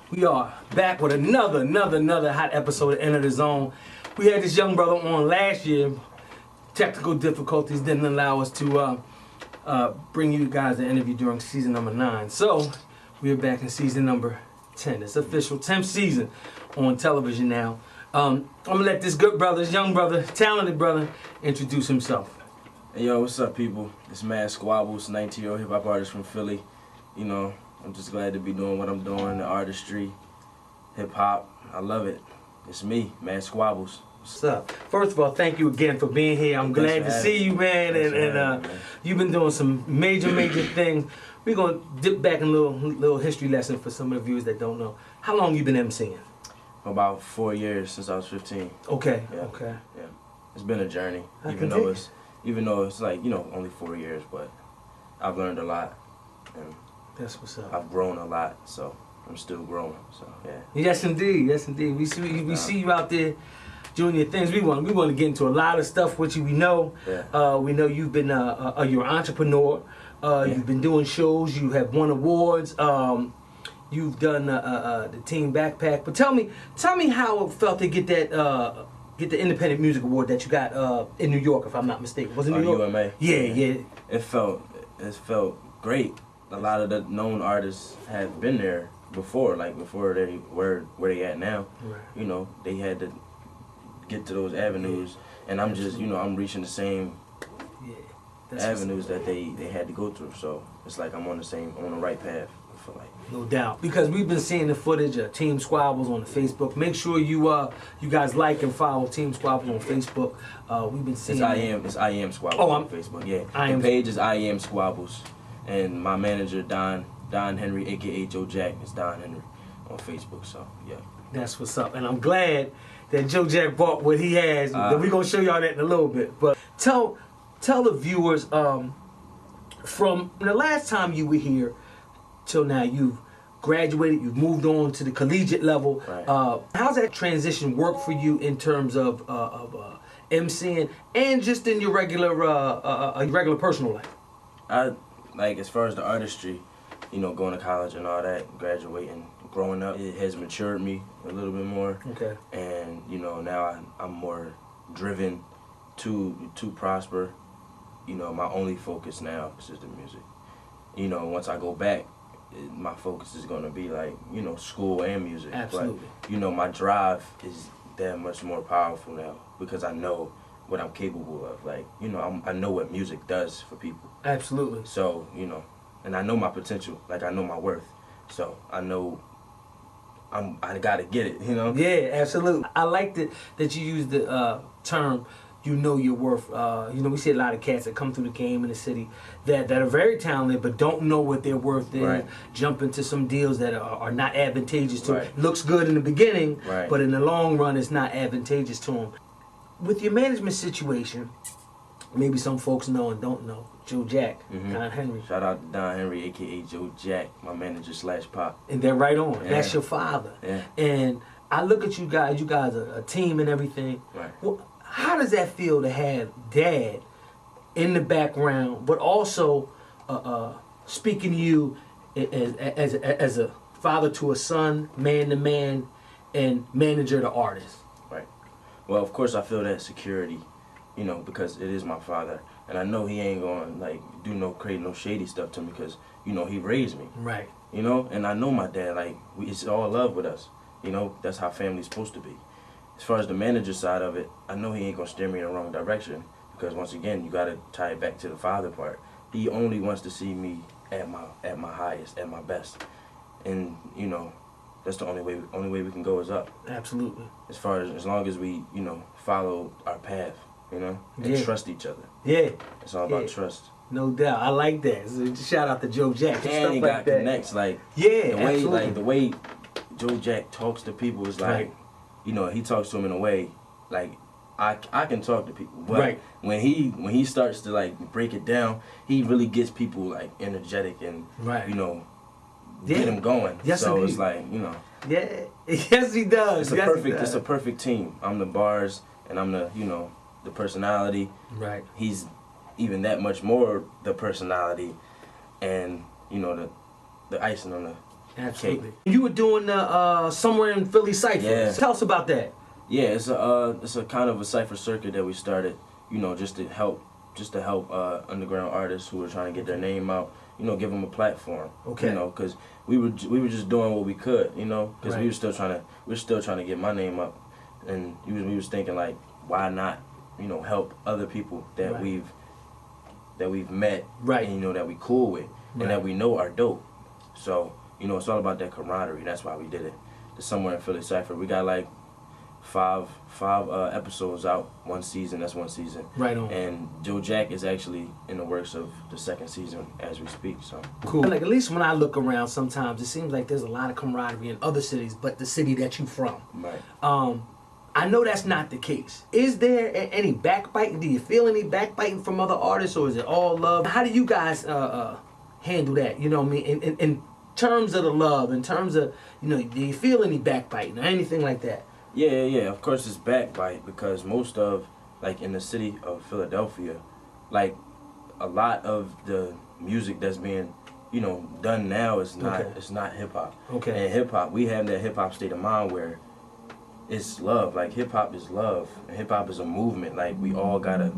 We are back with another hot episode of Enter the Zone. We had this young brother on last year. Technical difficulties didn't allow us to bring you guys an interview during season number 9. So we are back in season number 10. It's official 10th season on television now. I'm gonna let this good brother, this young brother, talented brother, introduce himself. Hey yo, what's up, people? It's Mad Squablz, 19-year-old hip hop artist from Philly. You know, I'm just glad to be doing what I'm doing, the artistry, hip hop. I love it. It's me, Mad Squablz. What's up? First of all, thank you again for being here. I'm glad to see you, man. And you've been doing some major things. We're gonna dip back in a little history lesson for some of the viewers that don't know. How long you been emceeing? About 4 years, since I was 15. Okay. Yeah. Okay. Yeah. It's been a journey, even though it's like, you know, only 4 years, but I've learned a lot. And that's what's up. I've grown a lot, so I'm still growing. So yeah. Yes, indeed. Yes, indeed. We see you out there doing your things. We want to get into a lot of stuff with you. We know you've been you're an entrepreneur. You've been doing shows. You have won awards. You've done the Team Backpack. But tell me how it felt to get the Independent Music Award that you got in New York, if I'm not mistaken. Was it New York? UMA. Yeah. It felt great. A lot of the known artists have been there before, like before they where they at now. Right. You know, they had to get to those avenues, and I'm just, you know, I'm reaching the same avenues that they had to go through. So it's like I'm on the right path. I feel like. No doubt, because we've been seeing the footage of Team Squablz on the Facebook. Make sure you guys like and follow Team Squablz on Facebook. We've been seeing. It's I am Squablz on Facebook. Yeah, the page is I am Squablz. And my manager, Don Henry, a.k.a. Joe Jack, is Don Henry on Facebook, so, yeah. That's what's up. And I'm glad that Joe Jack bought what he has. We're going to show y'all that in a little bit. But tell the viewers, from the last time you were here till now, you've graduated, you've moved on to the collegiate level. Right. How's that transition work for you in terms of emceeing and just in your regular personal life? Like, as far as the artistry, you know, going to college and all that, graduating, growing up, it has matured me a little bit more. Okay. And, you know, now I'm more driven to prosper. You know, my only focus now is just the music. You know, once I go back, my focus is going to be, like, you know, school and music. Absolutely. But, you know, my drive is that much more powerful now because I know what I'm capable of. Like, you know, I know what music does for people. Absolutely. So, you know, and I know my potential. Like, I know my worth. So I know I gotta get it, you know? Yeah, absolutely. I like that you use the term, you know your worth. You know, we see a lot of cats that come through the game in the city that are very talented but don't know what their worth is. Right. Jump into some deals that are not advantageous to them. Right. Looks good in the beginning, right, but in the long run it's not advantageous to them. With your management situation, maybe some folks know and don't know, Joe Jack, Don Henry. Shout out to Don Henry, a.k.a. Joe Jack, my manager / pop. And they're right on. Yeah. That's your father. Yeah. And I look at you guys are a team and everything. Right. Well, how does that feel to have Dad in the background, but also speaking to you as a father to a son, man to man, and manager to artist? Right. Well, of course I feel that security, you know, because it is my father. And I know he ain't going to, like, do no shady stuff to me because, you know, he raised me. Right. You know, and I know my dad, like, it's all love with us. You know, that's how family's supposed to be. As far as the manager side of it, I know he ain't going to steer me in the wrong direction because once again, you gotta tie it back to the father part. He only wants to see me at my highest, at my best, and you know, that's the only way we can go is up. Absolutely. As long as we, you know, follow our path, you know, and trust each other. Yeah. It's all about trust. No doubt. I like that. So shout out to Joe Jack. And he got connects, like the way Joe Jack talks to people is like, you know, he talks to them in a way like I can talk to people, but when he starts to like break it down, he really gets people like energetic and you know, get them going. Yes, so indeed. it's like, you know. Yeah. Yes, he does. It's a perfect team. I'm the bars and I'm the, you know, the personality. Right. He's even that much more the personality, and you know the icing on the cake. You were doing the somewhere in Philly Cypher. Yeah. Tell us about that. Yeah, it's a kind of a cypher circuit that we started, you know, just to help underground artists who were trying to get their name out, you know, give them a platform. Okay. You know, because we were just doing what we could, you know, because we were still trying to get my name up, and we was thinking like, why not, you know, help other people that we've met, and you know that we cool with, and that we know are dope. So you know, it's all about that camaraderie. That's why we did it. The Somewhere in Philly Cypher. We got like five episodes out, one season. That's one season. Right on. And Joe Jack is actually in the works of the second season as we speak. So cool. Like at least when I look around, sometimes it seems like there's a lot of camaraderie in other cities, but the city that you from. Right. I know that's not the case. Is there any backbiting? Do you feel any backbiting from other artists, or is it all love? How do you guys handle that? You know what I mean? In terms of the love, in terms of, you know, do you feel any backbiting or anything like that? Yeah. Of course, it's backbite because most of, like in the city of Philadelphia, like a lot of the music that's being, you know, done now is not hip hop. Okay. And hip hop, we have that hip hop state of mind where it's love. Like hip hop is love, and hip hop is a movement. Like we all gotta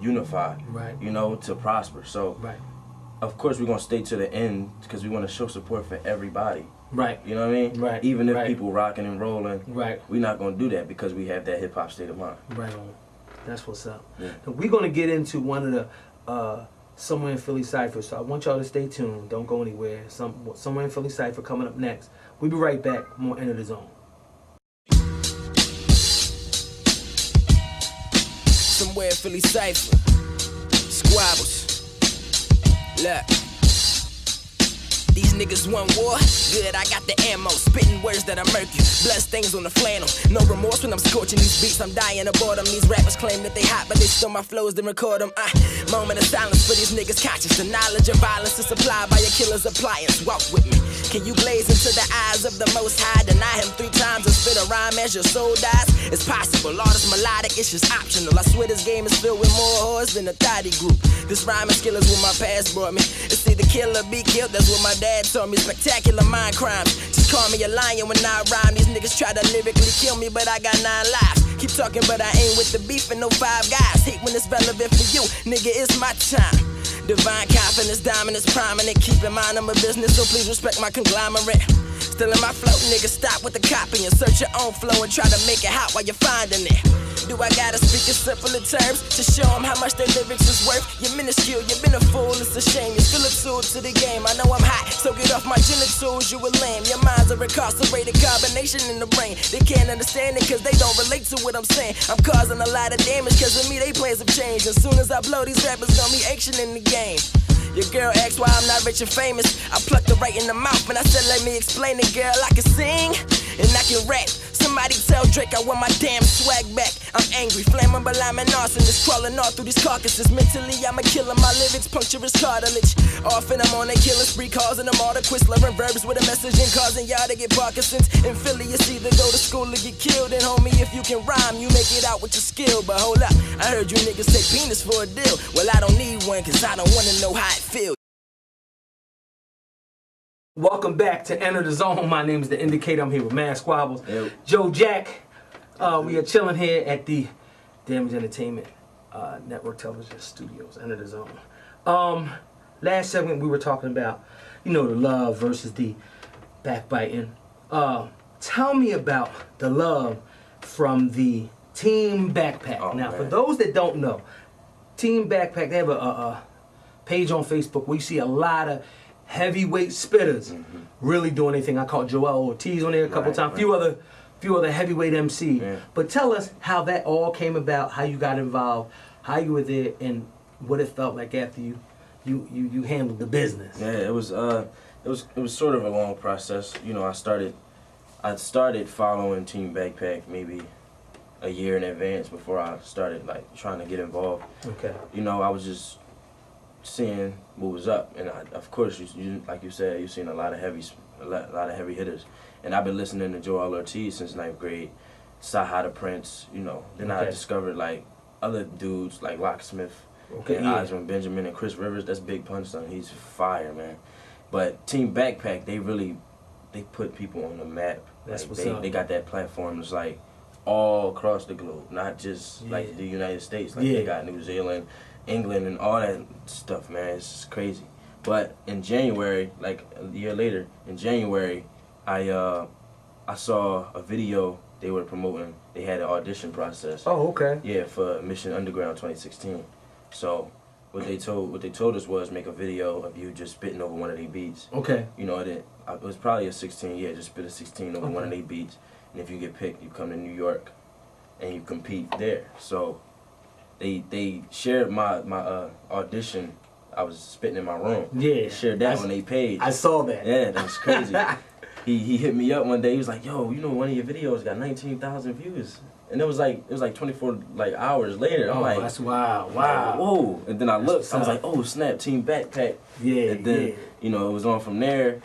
unify, you know, to prosper. So, of course, we're gonna stay to the end because we want to show support for everybody. Right. You know what I mean? Right. Even if people rocking and rolling, we're not gonna do that because we have that hip hop state of mind. Right on. That's what's up. Yeah. We're gonna get into one of the Somewhere in Philly Cypher. So I want y'all to stay tuned. Don't go anywhere. Somewhere in Philly Cypher coming up next. We'll be right back. More Enter the Zone. Somewhere in Philly Cypher. Squablz. Look. These niggas want war? Good, I got the ammo. Spitting words that are murky. Blood stains on the flannel. No remorse when I'm scorching these beats. I'm dying of boredom. These rappers claim that they hot, but they steal my flows, then record them. Moment of silence for these niggas conscious. The knowledge of violence is supplied by a killer's appliance. Walk with me. Can you blaze into the eyes of the Most High? Deny him 3 times and spit a rhyme as your soul dies? It's possible. All this melodic, it's just optional. I swear this game is filled with more whores than a thotty group. This rhyming skill is what my past brought me. It's either kill or be killed. That's what my dad told me. Spectacular mind crimes. Just call me a lion when I rhyme. These niggas try to lyrically kill me, but I got 9 lives. Keep talking, but I ain't with the beef and no 5 guys. Hate when it's relevant for you, nigga, it's my time. Divine confidence, dominance, prominent. Keep in mind I'm a business, so please respect my conglomerate. Still in my flow, nigga, stop with the copy and search your own flow and try to make it hot while you're finding it. Do I gotta speak in simpler terms to show them how much their lyrics is worth? You're minuscule, you've been a fool, it's a shame. You're still a tool to the game. I know I'm hot, so get off my genitals, you a lame. Your mind's a incarcerated combination in the brain. They can't understand it cause they don't relate to what I'm saying. I'm causing a lot of damage cause of me, they plans have changed. As soon as I blow, these rappers gonna be action in the game. Your girl asked why I'm not rich and famous. I plucked her right in the mouth and I said, let me explain it, girl. I can sing and I can rap. Somebody tell Drake I want my damn swag back. I'm angry, flammable, I'm an arsonist. Crawling all through these carcasses. Mentally, I'm a killer, my lyrics puncture his cartilage. Often I'm on a killing spree, causing them all to quit slurring verbs with a message and causing y'all to get Parkinson's. In Philly, it's either go to school or get killed. And homie, if you can rhyme, you make it out with your skill. But hold up, I heard you niggas take penis for a deal. Well, I don't need one, cause I don't wanna know how it feels. Welcome back to Enter the Zone. My name is The Indicator. I'm here with Man Squablz. Yep. Joe Jack. We are chilling here at the Damage Entertainment Network Television Studios. Enter the Zone. Last segment we were talking about, you know, the love versus the backbiting. Tell me about the love from the Team Backpack. Now, for those that don't know, Team Backpack, they have a page on Facebook where you see a lot of heavyweight spitters really doing anything. I caught Joel Ortiz on there a couple times. Few other heavyweight MC. Yeah. But tell us how that all came about, how you got involved, how you were there, and what it felt like after you handled the business. Yeah, it was sort of a long process. You know, I started following Team Backpack maybe a year in advance before I started like trying to get involved. Okay. You know, I was just seeing what was up, and of course, you like you said, you've seen a lot of heavy hitters, and I've been listening to Joel Ortiz since 9th grade, Saha the Prince. You know, then I discovered like other dudes like Locksmith, and Osmond Benjamin and Chris Rivers. That's Big Punch Son. He's fire, man. But Team Backpack, they put people on the map. That's like, what's up. They got that platform. It's like all across the globe, not just like the United States. Like they got New Zealand, England, and all that stuff, man. It's just crazy. But in January, like a year later, in January, I saw a video they were promoting. They had an audition process. Oh, okay. Yeah, for Mission Underground 2016. So what they told us was make a video of you just spitting over one of their beats. Okay. You know, it was probably a 16. Yeah, just spit a 16 over one of their beats, and if you get picked, you come to New York, and you compete there. So they shared my audition. I was spitting in my room. Yeah. They shared that on their page. I saw that. Yeah, that's crazy. He hit me up one day. He was like, "Yo, you know, one of your videos got 19,000 views." And it was like 24 like hours later. I'm like, that's wow. Whoa. And then I looked, I was like, oh snap, Team Backpack. Yeah. And then, you know, it was on from there.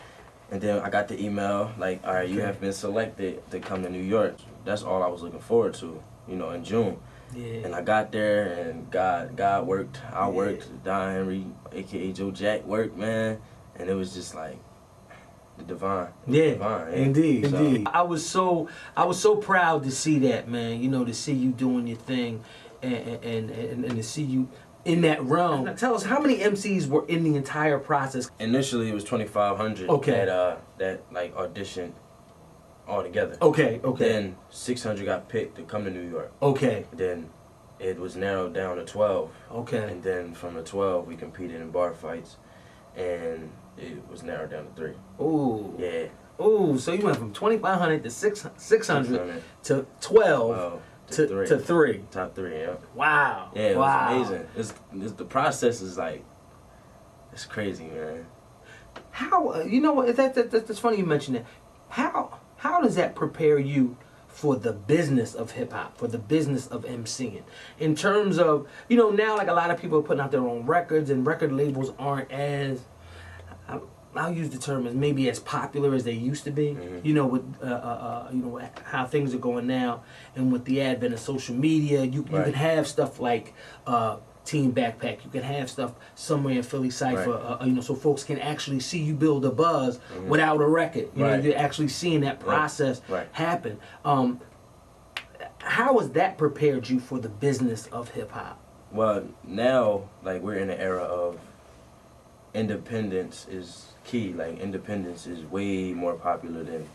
And then I got the email, like, all right, you have been selected to come to New York. That's all I was looking forward to, you know, in June. Yeah. And I got there, and God worked. I worked. Don Henry, a.k.a. Joe Jack, worked, man. And it was just like the divine. Yeah, Divine, yeah. indeed, So, indeed. I was so proud to see that, man. You know, to see you doing your thing, and to see you in that realm. Now, tell us how many MCs were in the entire process. Initially, it was 2,500 that like auditioned all together. Okay. Then 600 got picked to come to New York. Okay. Then it was narrowed down to 12. Okay. And then from the 12, we competed in bar fights, and it was narrowed down to 3. Ooh. Yeah. Ooh. So you went from 2,500 to 600 to 12 to 3. Top 3. Yeah. Wow. Yeah. It was amazing. It's the process is like, it's crazy, man. How you know what? That's funny you mentioned that. How does that prepare you for the business of hip hop, for the business of MCing? In terms of, you know, now like a lot of people are putting out their own records, and record labels aren't as, I'll use the term, as maybe as popular as they used to be. Mm-hmm. You know, with you know how things are going now, and with the advent of social media, you can have stuff like Team Backpack. You can have stuff somewhere in Philly Cypher, you know, so folks can actually see you build a buzz without a record. You know, you're actually seeing that process happen. How has that prepared you for the business of hip hop? Well, now like we're in an era of independence is key. Like independence is way more popular than,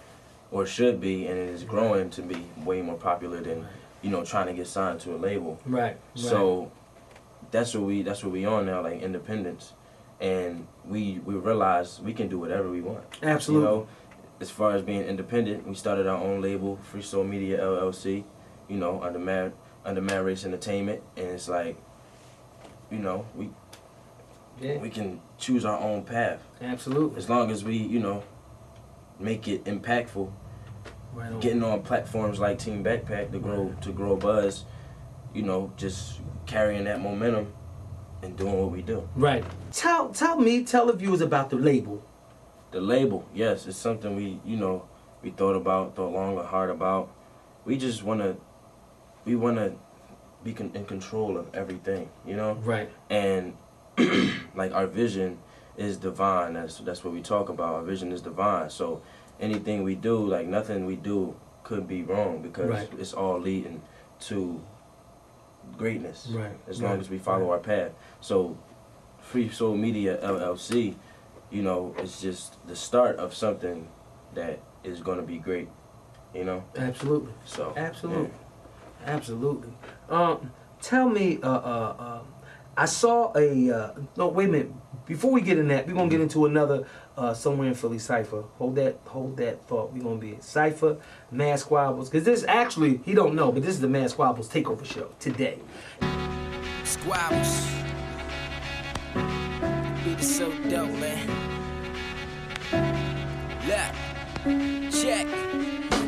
or should be, and it is growing to be way more popular than, you know, trying to get signed to a label. Right. So that's what we on now, like independence, and we realize we can do whatever we want. Absolutely. You know, as far as being independent, we started our own label, Free Soul Media LLC. You know, under Mad Race Entertainment, and it's like, you know, we can choose our own path. Absolutely. As long as we, you know, make it impactful. Right on. Getting on platforms like Team Backpack to grow buzz, you know, just carrying that momentum and doing what we do. Right. Tell the viewers about the label. The label, yes, it's something we thought long and hard about. We just wanna be in control of everything, you know? Right. And like our vision is divine. That's what we talk about. Our vision is divine. So anything we do, like nothing we do could be wrong, because it's all leading to greatness. Right. As long as we follow our path. So Free Soul Media LLC, you know, it's just the start of something that is going to be great, you know? Absolutely. So absolutely. Absolutely. Tell me, I saw a no, wait a minute. Before we get in that, we're gonna get into another Somewhere in Philly cipher. Hold that thought. We're gonna be Cypher, Mad Squablz, because this actually, he don't know, but this is the Mad Squablz takeover show today. Squablz. Beat is so dope, man. Look, check.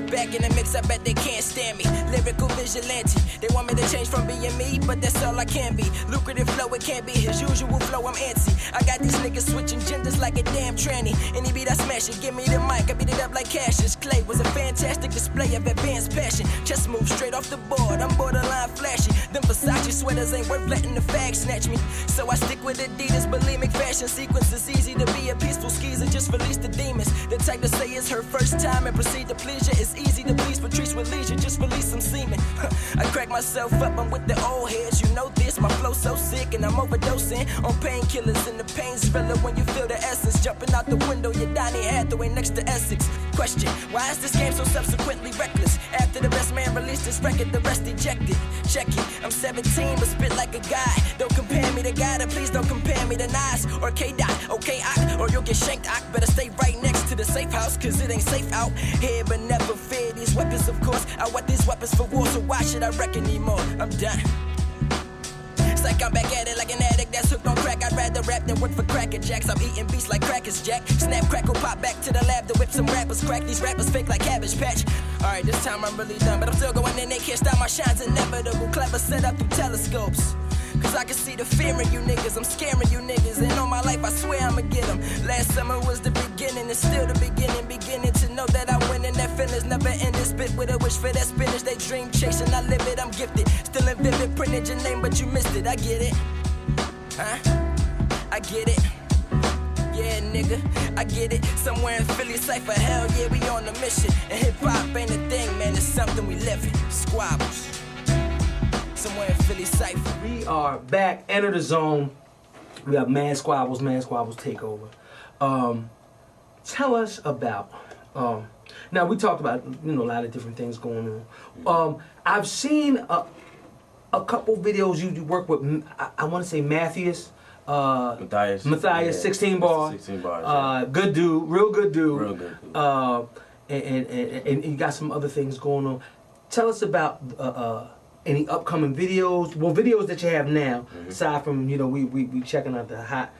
Back in the mix, I bet they can't stand me. Lyrical vigilante. They want me to change from being me, but that's all I can be. Lucrative flow, it can't be his usual flow, I'm antsy. I got these niggas switching genders like a damn tranny. Any beat I smash it, give me the mic, I beat it up like Cassius Clay. Was a fantastic display of advanced passion. Chest move straight off the board, I'm borderline flashy. Them Versace sweaters ain't worth letting the fag snatch me. So I stick with Adidas, bulimic fashion sequence. It's easy to be a peaceful skeezer, just release the demons. The type to say it's her first time and proceed to please you. It's easy to please Patrice with leisure, just release some semen. I crack myself up, I'm with the old heads, you know this. My flow so sick and I'm overdosing on painkillers, and the pain's realer when you feel the essence. Jumping out the window, you're Donny Hathaway next to Essex. Question, why is this game so subsequently reckless? After the best man released this record, the rest ejected. Check it, I'm 17 but spit like a guy. Don't compare me to God, and please don't compare me to Nas or K-Dot, okay, or you'll get shanked. I better stay right next to the safe house, cause it ain't safe out here, but never fear these weapons, of course. I want these weapons for war, so why should I wreck anymore? I'm done. It's like I'm back at it like an addict that's hooked on crack. I'd rather rap than work for Cracker Jacks. I'm eating beats like Crackers Jack. Snap, crackle, pop back to the lab to whip some rappers. Crack these rappers fake like Cabbage Patch. Alright, this time I'm really done, but I'm still going in. They can't stop my shine's inevitable. Clever set up through telescopes. Cause I can see the fear in you niggas, I'm scaring you niggas. And all my life I swear I'ma get them. Last summer was the beginning, it's still the beginning. Beginning to know that I win and that feeling's never ending. Spit with a wish for that spinach, they dream chasing, I live it, I'm gifted. Still in vivid, printed your name but you missed it, I get it. I get it. Yeah, nigga, I get it. Somewhere in Philly cipher, hell yeah, we on a mission. And hip-hop ain't a thing, man, it's something we live in. Squablz. Somewhere in Philly cipher. We are back, enter the zone. We have Mad Squablz takeover. Tell us about, now we talked about, a lot of different things going on. I've seen a couple videos you work with, I want to say Matthias. Matthias, yeah, 16 bars. 16 bars. Yeah. Good dude, real good dude. Real good dude. And you got some other things going on. Tell us about any upcoming videos, videos that you have now, aside from, we checking out the hot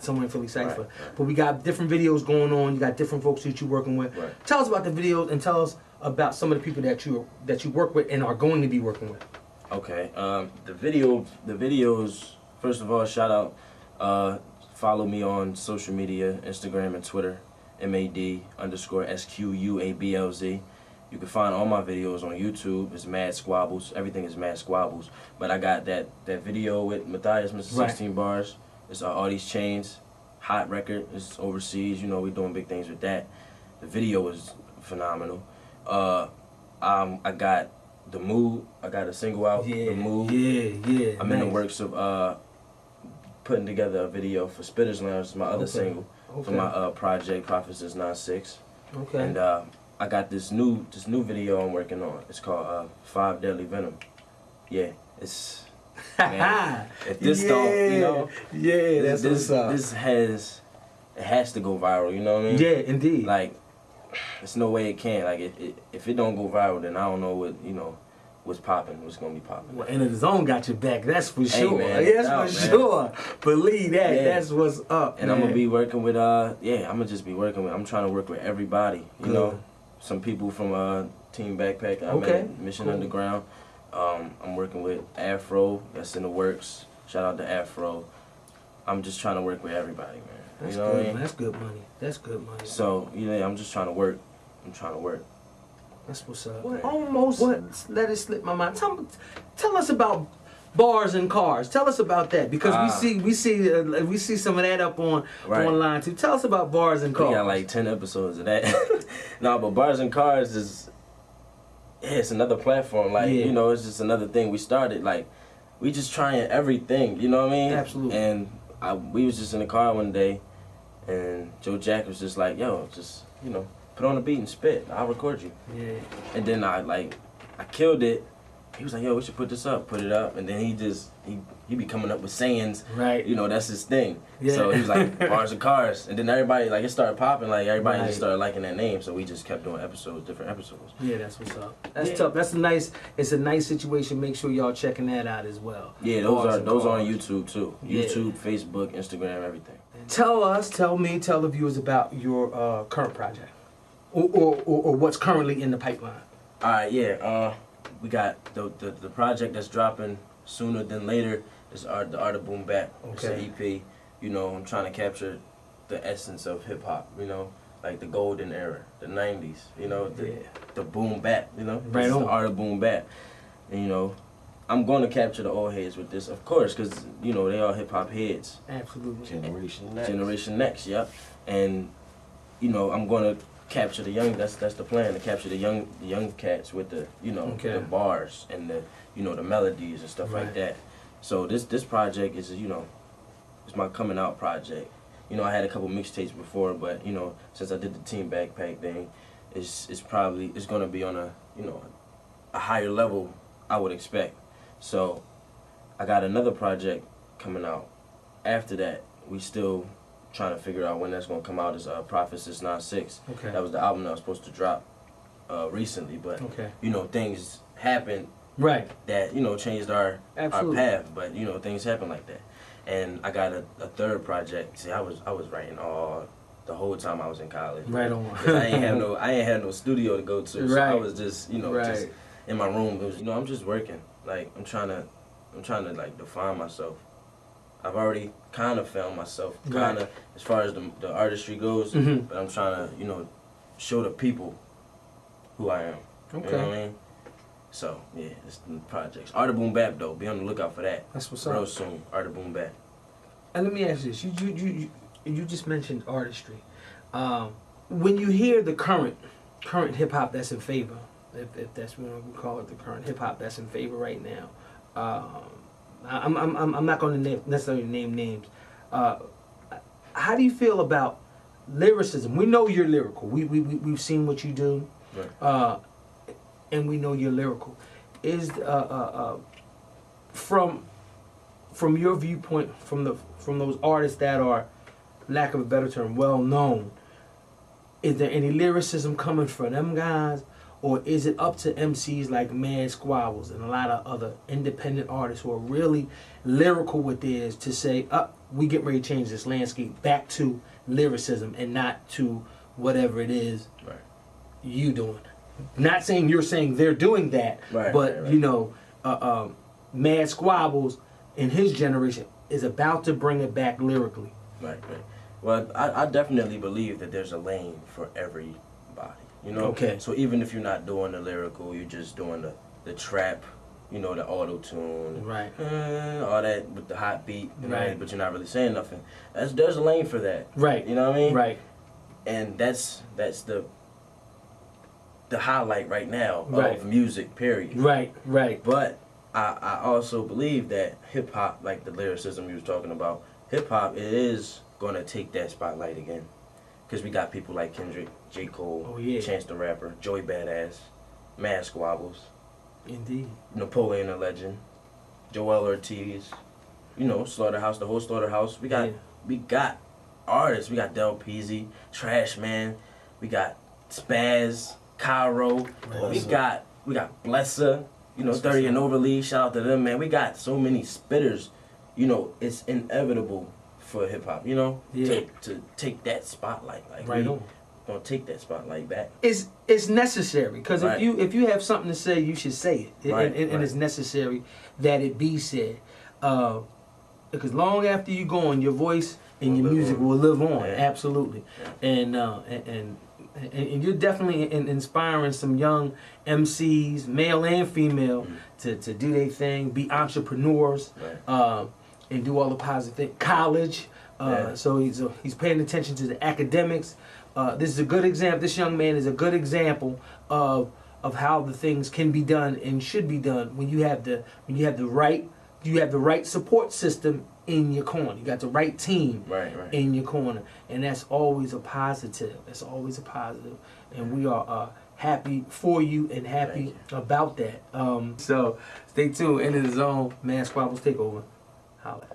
Somewhere in Philly cipher. Right. But we got different videos going on. You got different folks that you're working with. Right. Tell us about the videos and tell us about some of the people that you work with and are going to be working with. Okay. The videos. First of all, shout out. Follow me on social media, Instagram and Twitter, MAD_SQUABLZ. You can find all my videos on YouTube. It's Mad Squablz. Everything is Mad Squablz. But I got that video with Matthias, Mr. 16 Bars. It's All These Chains, hot record. It's overseas. We doing big things with that. The video is phenomenal. I got The Mood. I got a single out, The Mood. Yeah. I'm in the works of putting together a video for Spitters Lounge, my other single, for my project Prophecies 96. Okay. And I got this new video I'm working on. It's called 5 Deadly Venom. Yeah, it's man, if this don't, that's what's up. It has to go viral. You know what I mean? Yeah, indeed. Like, there's no way it can't. Like, if it don't go viral, then I don't know what's popping, what's gonna be popping. Well, Enter the Zone got your back, that's for sure. Man, that's for sure. Believe that, that's what's up. And I'm gonna be working with I'm trying to work with everybody. You know, some people from Team Backpack, Mission Underground. I'm working with Afro, that's in the works. Shout out to Afro. I'm just trying to work with everybody, man. That's what I mean? That's good money. That's good money. So, I'm just trying to work. That's what's up. Almost let it slip my mind. Tell us about Bars and Cars. Tell us about that, because we see some of that up online too. Tell us about Bars and Cars. We got like 10 episodes of that. No, but Bars and Cars is it's another platform. Like it's just another thing we started. Like, we just trying everything. You know what I mean? Absolutely. And we was just in the car one day, and Joe Jack was just like, "Yo, just put on the beat and spit. I'll record you." Yeah. And then I killed it, he was like, yo, we should put this up, put it up, and then he be coming up with sayings, right? You know, that's his thing. Yeah. So he was like, bars and cars, and then everybody like it started popping, like everybody Right. just started liking that name, so we just kept doing different episodes. Yeah, that's what's up. That's tough. That's it's a nice situation. Make sure y'all checking that out as well. Yeah, those are on YouTube too. Yeah. YouTube, Facebook, Instagram, everything. Tell the viewers about your current project, or what's currently in the pipeline. All right, yeah. We got the project that's dropping sooner than later. Is the Art of Boom Bap. It's an EP. You know, I'm trying to capture the essence of hip hop. You know, like the golden era, the '90s. You know, the boom bap. You know, Right on. The Art of Boom Bap. And you know, I'm going to capture the old heads with this, of course, because you know they are hip hop heads. Absolutely. Generation Next, yep. And you know, I'm going to capture the young. That's the plan, to capture the young cats with the the bars and the the melodies and stuff like that. So this project is it's my coming out project. You know, I had a couple mixtapes before, but since I did the Team Backpack thing, it's gonna be on a higher level, I would expect. So I got another project coming out. After that, we still trying to figure out when that's gonna come out. Is Prophet S10-1. Okay. That was the album that was supposed to drop recently, but things happened that changed our path. But things happen like that. And I got a third project. See, I was writing all the whole time I was in college. Right on. I ain't had no studio to go to. So I was just just in my room. It was I'm just working. Like I'm trying to like define myself. I've already kind of found myself, kind of as far as the artistry goes. But I'm trying to show the people who I am. Okay. You know what I mean? So yeah, it's the projects. Art of Boom Bap though. Be on the lookout for that. That's what's Real up. soon. Art of Boom Bap. And let me ask you this: you just mentioned artistry. When you hear the current hip hop that's in favor, if that's what we call it, the current hip hop that's in favor right now. I'm not going to necessarily name names. How do you feel about lyricism? We know you're lyrical. We've seen what you do, and we know you're lyrical. Is from your viewpoint, from those artists that are, lack of a better term, well known, is there any lyricism coming from them guys? Or is it up to MCs like Squablz and a lot of other independent artists who are really lyrical with theirs to say, we get ready to change this landscape back to lyricism and not to whatever it is you doing? Not saying you're saying they're doing that, but Mad Squablz in his generation is about to bring it back lyrically. Right. Well, I definitely believe that there's a lane for everybody. Okay. So even if you're not doing the lyrical, you're just doing the trap, the auto tune, all that with the hot beat, but you're not really saying nothing. There's a lane for that. Right. You know what I mean? Right. And that's the highlight right now of music, period. Right. But I also believe that hip hop, like the lyricism you was talking about, hip hop is gonna take that spotlight again. Because we got people like Kendrick, J. Cole, Chance the Rapper, Joey Badass, Mad Squablz. Indeed. Napoleon the Legend, Joel Ortiz, Slaughterhouse, the whole Slaughterhouse. We got artists. We got Del Peasy, Trash Man. We got Spaz, Cairo. We got Blessa. 30 and Overly. Shout out to them, man. We got so many spitters. It's inevitable for hip hop, to take that spotlight, like gonna take that spotlight back. It's necessary because if you have something to say, you should say it, and it's necessary that it be said. Because long after you gone, your voice and your music will live on, absolutely. And you're definitely inspiring some young MCs, male and female, to do their thing, be entrepreneurs. And do all the positive things. College, so he's paying attention to the academics. This is a good example. This young man is a good example of how the things can be done and should be done when you have the right support system in your corner. You got the right team in your corner, and that's always a positive. And we are happy for you and happy about that. So stay tuned. Into the zone. Man, Squablz, take over. Holla.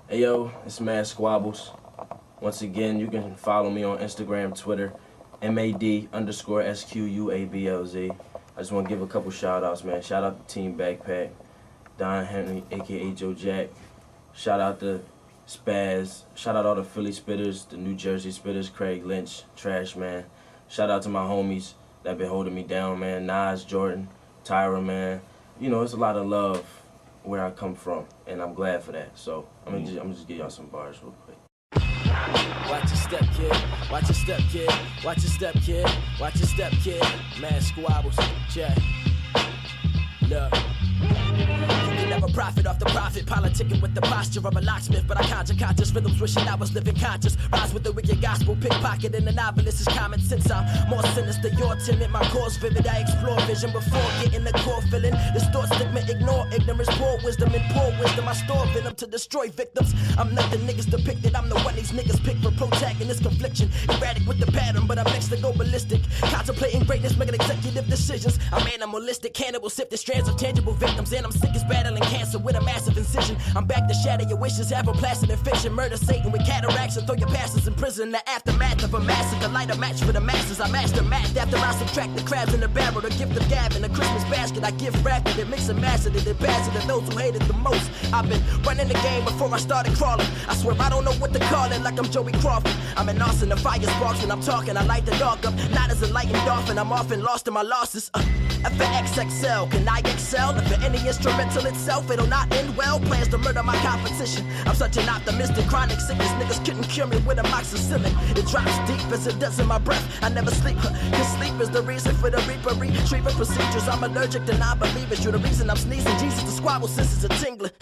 Hey yo, it's Man Squablz. Once again, you can follow me on Instagram, Twitter, MAD_SQUABLZ. I just want to give a couple shout outs, man. Shout out to Team Backpack, Don Henry, aka Joe Jack. Shout out to Spaz. Shout out all the Philly Spitters, the New Jersey Spitters, Craig Lynch, Trash Man. Shout out to my homies that been holding me down, man. Nas, Jordan, Tyra, man. You know, it's a lot of love where I come from, and I'm glad for that. So I'm gonna just give y'all some bars real quick. Watch your step, kid. Watch your step, kid. Watch your step, kid. Watch your step, kid. Man, Squablz, check. Look. You can never profit off the profit, politicking with the posture of a locksmith, but I conjure conscious rhythms, wishing I was living conscious. Rise with the wicked gospel, pickpocket, and the novelist is common sense. I'm more sinister, you're timid, my core's vivid. I explore vision before getting the core feeling. Distort stigma, ignore ignorance, poor wisdom, and poor wisdom. I store venom to destroy victims. I'm not the niggas depicted, I'm the one these niggas pick for protagonist confliction. Erratic with the pattern, but I'm next to go ballistic. Contemplating greatness, making executive decisions. I'm animalistic, cannibal, sifted strands of tangible victims, and I'm sick as battling cancer with a massive incision. I'm back to shatter your wishes, have a placid fiction. Murder Satan with cataracts and throw your pastors in prison. The aftermath of a massacre, light a match for the masses. I master math after I subtract the crabs in the barrel. The gift of gab in a Christmas basket. I give rapid and mix and master it and pass it to those who hate it the most. I've been running the game before I started crawling. I swear I don't know what to call it, like I'm Joey Crawford. I'm an Austin, the fire sparks when I'm talking. I light the dark up, not as a lightened dolphin. I'm often lost in my losses. For XXL, can I excel? If for any instrumental itself, it'll not end well. Plans to murder my competition. I'm such an optimistic, chronic sickness. Niggas couldn't cure me with amoxicillin. It drops deep as it does in my breath. I never sleep, cause sleep is the reason for the reaper retriever procedures. I'm allergic to non-believers. You're the reason I'm sneezing. Jesus, the Squablz senses are tingling.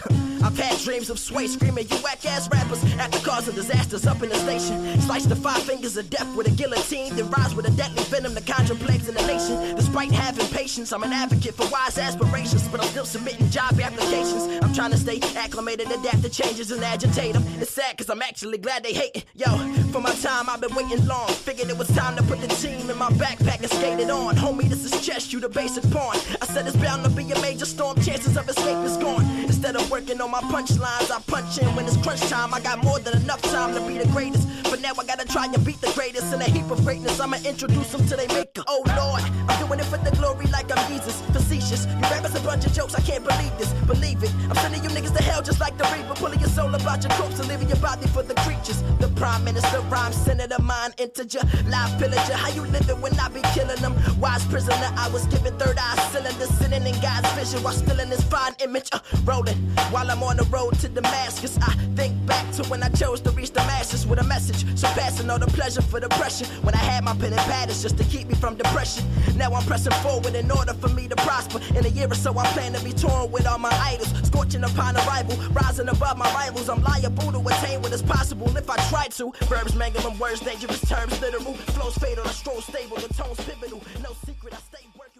I've had dreams of sway screaming, you whack-ass rappers. After causing disasters up in the station. Slice the 5 fingers of death with a guillotine. Then rise with a deadly venom to conjure plagues in the nation. Despite having patience, I'm an advocate for wise aspirations, but I'm still submitting job applications. I'm trying to stay acclimated, adapt to changes and agitate them. It's sad cause I'm actually glad they hate it. Yo, for my time I've been waiting long. Figured it was time to put the team in my backpack and skate it on. Homie, this is chess, you the basic pawn. I said it's bound to be a major storm, chances of escape is gone. Instead of working on my punchlines, I punch in when it's crunch time. I got more than enough time to be the greatest, but now I gotta try and beat the greatest. In a heap of greatness, I'ma introduce them to their maker. Oh Lord, I'm doing it for the glory like I'm Jesus. Facetious, you rappers a bunch of jokes, I can't believe this. Believe it, I'm sending you niggas to hell just like the Reaper. Pulling your soul about your corpse and leaving your body for the creatures. The Prime Minister rhyme, Senator mind, integer, live pillager. How you living when I be killing them? Wise prisoner, I was given third eye cylinder, sitting in God's vision while still in this fine image. Rolling, while I'm on the road to Damascus, I think back to when I chose to reach the masses with a message, surpassing all the pleasure for the pressure. When I had my pen and pad, it's just to keep me from depression. Now I'm pressing forward in order for me to prosper. In a year or so I plan to be torn with all my idols, scorching upon arrival, rising above my rivals. I'm liable to attain what is possible if I try to. Verbs mangling words, dangerous terms literal, flows fatal, I stroll stable, the tone's pivotal. No secret, I stay working.